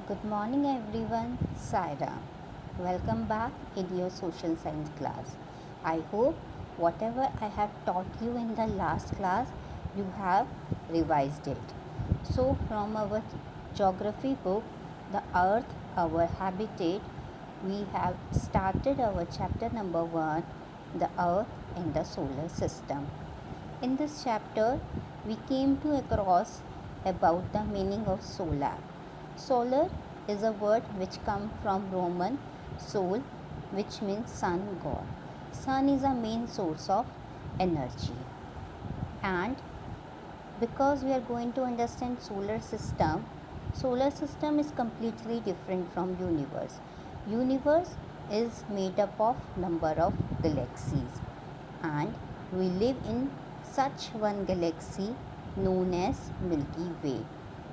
Good morning everyone, Saira. Welcome back in your social science class. I hope whatever I have taught you in the last class, you have revised it. So, from our geography book, The Earth, Our Habitat, we have started our chapter number 1, The Earth in the Solar System. In this chapter, we came to across about the meaning of solar. Solar is a word which comes from Roman sol, which means sun god. Sun is a main source of energy. And because we are going to understand solar system is completely different from universe. Universe is made up of number of galaxies, and we live in such one galaxy known as Milky Way.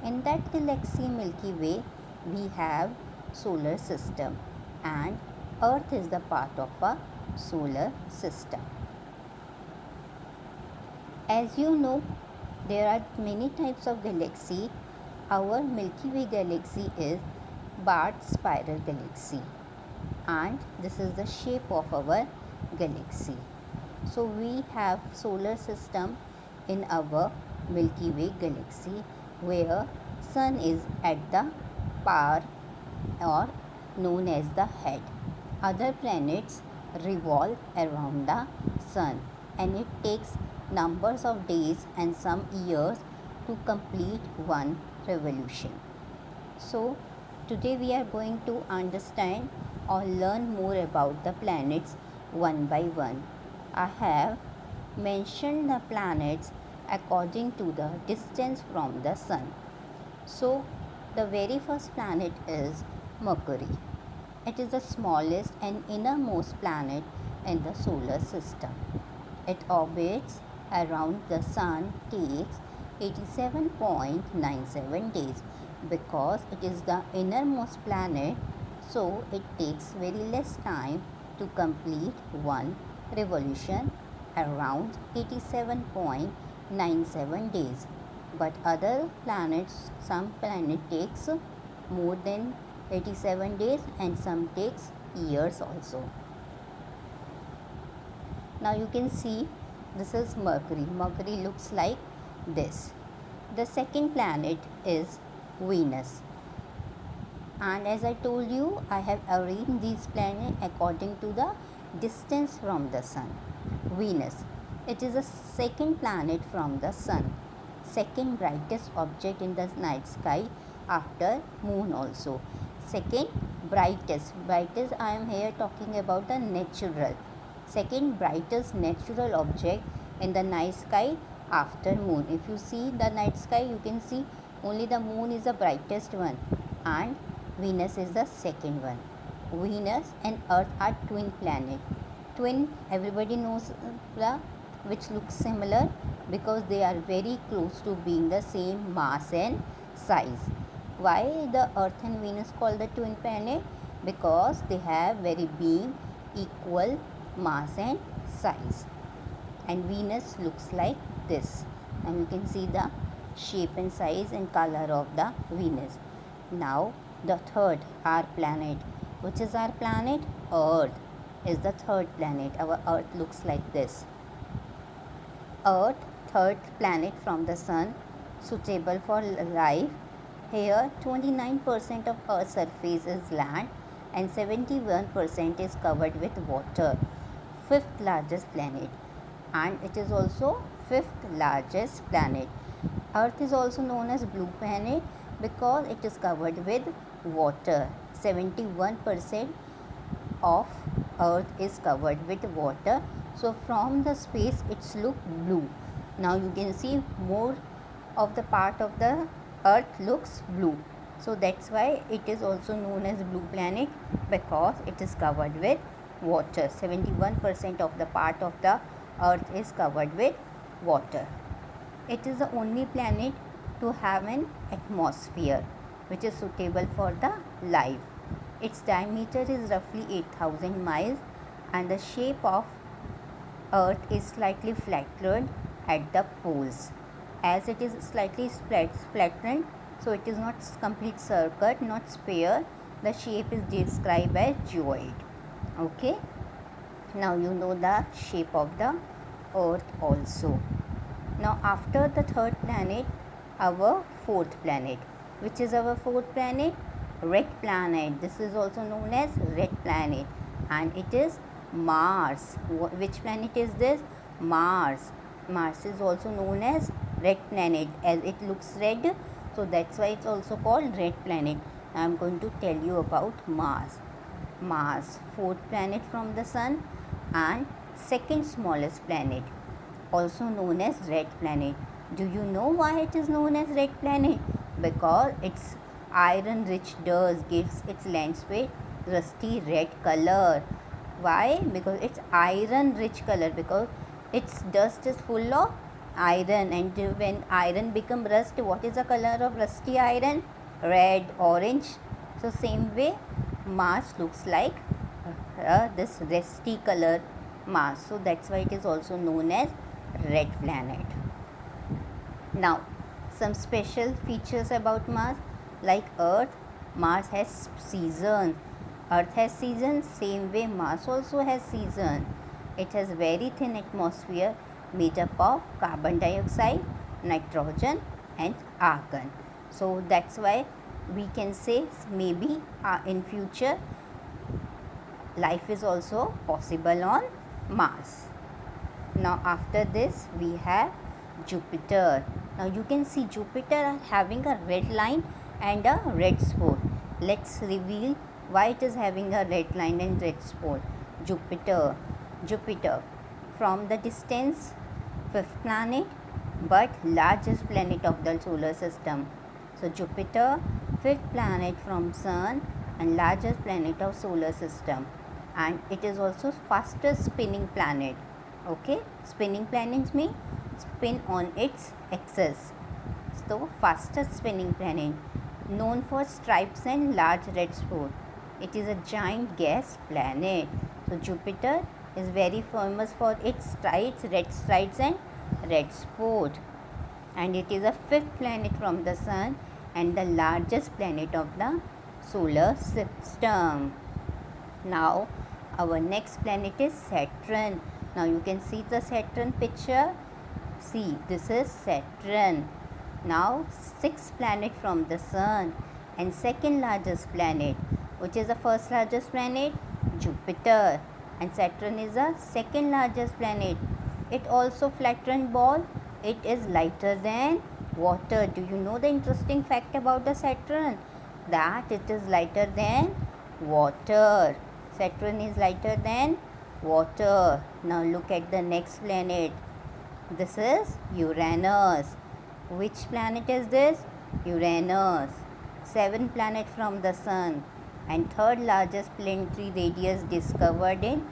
In that galaxy Milky Way, we have solar system, and Earth is the part of a solar system. As you know, there are many types of galaxy. Our Milky Way galaxy is barred spiral galaxy, and this is the shape of our galaxy. So we have solar system in our Milky Way galaxy, where sun is at the power or known as the head. Other planets revolve around the sun, and it takes numbers of days and some years to complete one revolution. So today we are going to understand or learn more about the planets one by one. I have mentioned the planets according to the distance from the sun. So the very first planet is Mercury. It is the smallest and innermost planet in the solar system. It orbits around the sun, takes 87.97 days. Because it is the innermost planet, so it takes very less time to complete one revolution, around 87.97 days. But other planets, some planet takes more than 87 days and some takes years also. Now you can see this is Mercury. Mercury looks like this. The second planet is Venus. And as I told you, I have arranged these planets according to the distance from the sun. Venus. It is the second planet from the sun. Second brightest object in the night sky after moon also. Second brightest. Brightest, I am here talking about the natural. Second brightest natural object in the night sky after moon. If you see the night sky, you can see only the moon is the brightest one, and Venus is the second one. Venus and Earth are twin planet. Twin, everybody knows the which looks similar because they are very close to being the same mass and size. Why the Earth and Venus called the twin planet? Because they have very big equal mass and size. And Venus looks like this, and you can see the shape and size and color of the Venus. Now the third, our planet. Which is our planet? Earth is the third planet. Our Earth looks like this. Earth, third planet from the sun, suitable for life. Here 29% of Earth's surface is land and 71% is covered with water. Fifth largest planet, and it is also fifth largest planet. Earth is also known as blue planet because it is covered with water. 71% of Earth is covered with water. So from the space it's look blue. Now you can see more of the part of the Earth looks blue. So that's why it is also known as blue planet, because it is covered with water. 71% of the part of the Earth is covered with water. It is the only planet to have an atmosphere which is suitable for the life. Its diameter is roughly 8,000 miles, and the shape of Earth is slightly flattened at the poles. As it is slightly flattened, So it is not complete circle, not sphere. The shape is described as geoid. Okay. Now you know the shape of the earth also. Now after the third planet, our fourth planet. Which is our fourth planet? Red planet. This is also known as red planet, and it is Mars. Which planet is this? Mars. Mars is also known as red planet as it looks red, so that's why it's also called red planet. Now I'm going to tell you about Mars. Mars, fourth planet from the sun and second smallest planet, also known as red planet. Do you know why it is known as red planet? Because its iron rich dust gives its landscape rusty red color. Why? Because it's iron rich color, because its dust is full of iron, and when iron become rust, what is the color of rusty iron? Red, orange. So same way Mars looks like this rusty color Mars, so that's why it is also known as red planet. Now some special features about Mars, like Earth. Mars has season. Earth has season, same way Mars also has season. It has very thin atmosphere made up of carbon dioxide, nitrogen and argon. So that's why we can say maybe in future life is also possible on Mars. Now after this we have Jupiter. Now you can see Jupiter having a red line and a red spot. Let's reveal why it is having a red line and red spot. Jupiter. From the distance, fifth planet but largest planet of the solar system. So Jupiter, fifth planet from Sun and largest planet of solar system, and it is also fastest spinning planet. Okay, spinning planets mean spin on its axis. So fastest spinning planet, known for stripes and large red spot. It is a giant gas planet. So Jupiter is very famous for its stripes, red stripes and red spot, and it is a fifth planet from the Sun and the largest planet of the solar system. Now our next planet is Saturn. Now you can see the Saturn picture. See, this is Saturn. Now sixth planet from the Sun and second largest planet. Which is the first largest planet? Jupiter. And Saturn is the second largest planet. It also flattened ball. It is lighter than water. Do you know the interesting fact about the Saturn? That it is lighter than water. Saturn is lighter than water. Now look at the next planet. This is Uranus. Which planet is this? Uranus. Seventh planet from the Sun and third largest planetary radius discovered in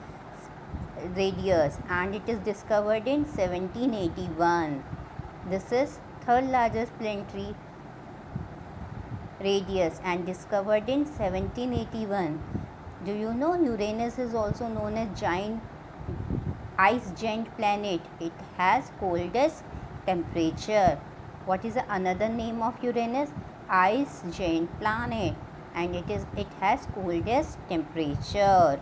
and it is discovered in 1781. This is third largest planetary radius and discovered in 1781. Do you know Uranus is also known as ice giant planet? It has coldest temperature. What is another name of Uranus? Ice giant planet, and it has coldest temperature.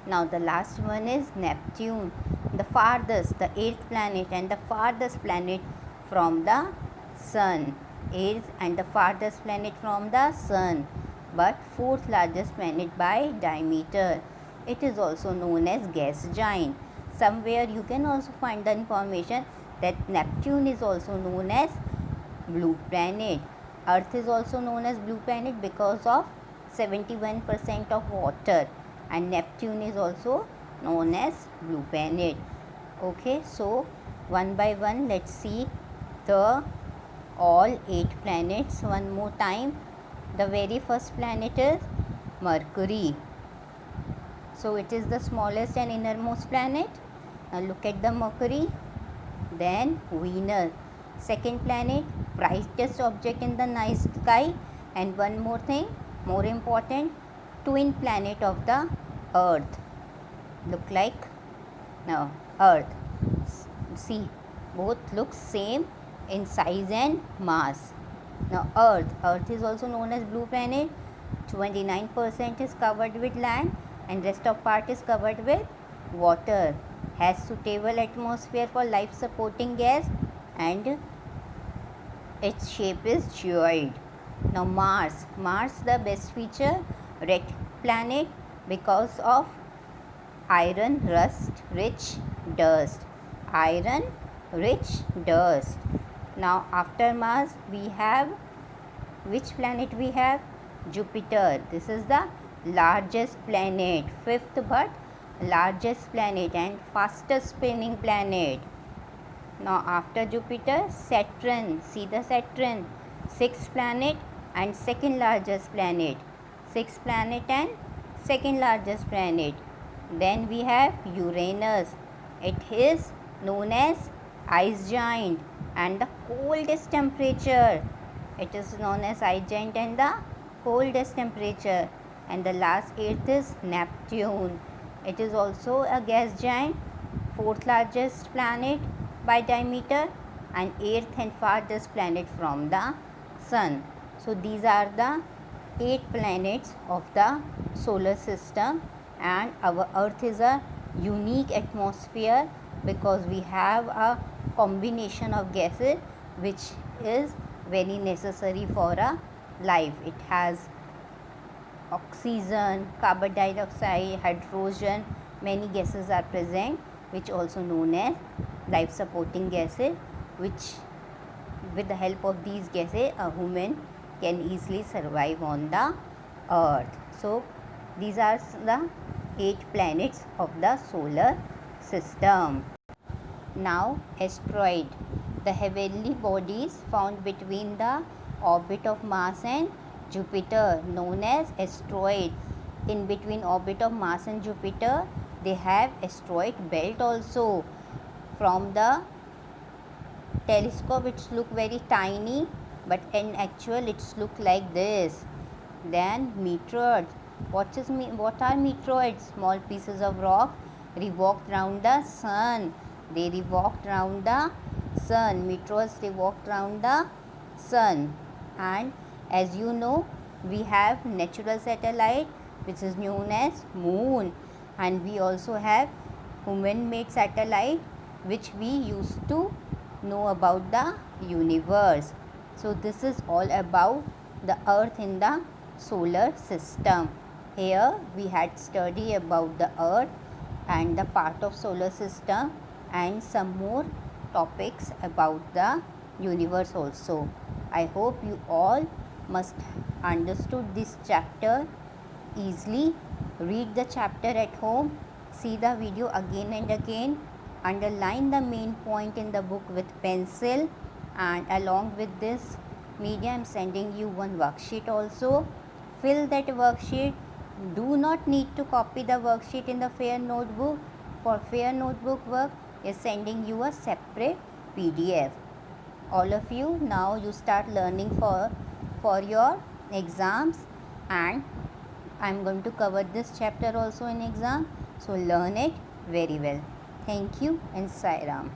Now the last one is Neptune, the eighth planet and the farthest planet from the Sun. Eighth and the farthest planet from the Sun, but fourth largest planet by diameter. It is also known as gas giant. Somewhere you can also find the information that Neptune is also known as blue planet. Earth is also known as blue planet because of 71% of water, and Neptune is also known as blue planet. Okay, so one by one let's see the all 8 planets one more time. The very first planet is Mercury. So it is the smallest and innermost planet. Now look at the Mercury. Then Venus, second planet, brightest object in the night sky, and one more thing, more important, twin planet of the Earth. Look like now Earth. See, both look same in size and mass. Now Earth is also known as blue planet. 29% is covered with land and rest of part is covered with water. Has suitable atmosphere for life supporting gas and its shape is geoid. Now Mars the best feature, red planet because of iron rust rich dust. Iron rich dust. Now after Mars we have, which planet we have? Jupiter. This is the largest planet, fifth but largest planet and fastest spinning planet. Now after Jupiter, Saturn. See the Saturn, sixth planet and second largest planet. Sixth planet and second largest planet. Then we have Uranus. It is known as ice giant and the coldest temperature. It is known as ice giant and the coldest temperature. And the last eighth is Neptune. It is also a gas giant, fourth largest planet by diameter and eighth and farthest planet from the sun. So these are the 8 planets of the solar system, and our earth is a unique atmosphere because we have a combination of gases which is very necessary for a life. It has oxygen, carbon dioxide, hydrogen, many gases are present which also known as life supporting gases, which with the help of these gases a human can easily survive on the earth. So these are the 8 planets of the solar system. Now asteroid, the heavenly bodies found between the orbit of Mars and Jupiter known as asteroid. In between orbit of Mars and Jupiter they have asteroid belt also. From the telescope it's look very tiny but in actual it's look like this. Then meteoroids. What are meteoroids? Small pieces of rock revolved round the sun. They revolved round the sun. Meteoroids revolved round the sun. And as you know, we have natural satellite which is known as moon, and we also have human made satellite which we used to know about the universe. So this is all about the earth in the solar system. Here we had study about the earth and the part of solar system and some more topics about the universe also. I hope you all must understood this chapter easily. Read the chapter at home, see the video again and again, underline the main point in the book with pencil, and along with this media I am sending you one worksheet also. Fill that worksheet. Do not need to copy the worksheet in the fair notebook. For fair notebook work is sending you a separate PDF. All of you, now you start learning for your exams, and I am going to cover this chapter also in exam, so learn it very well. Thank you and Sai Ram.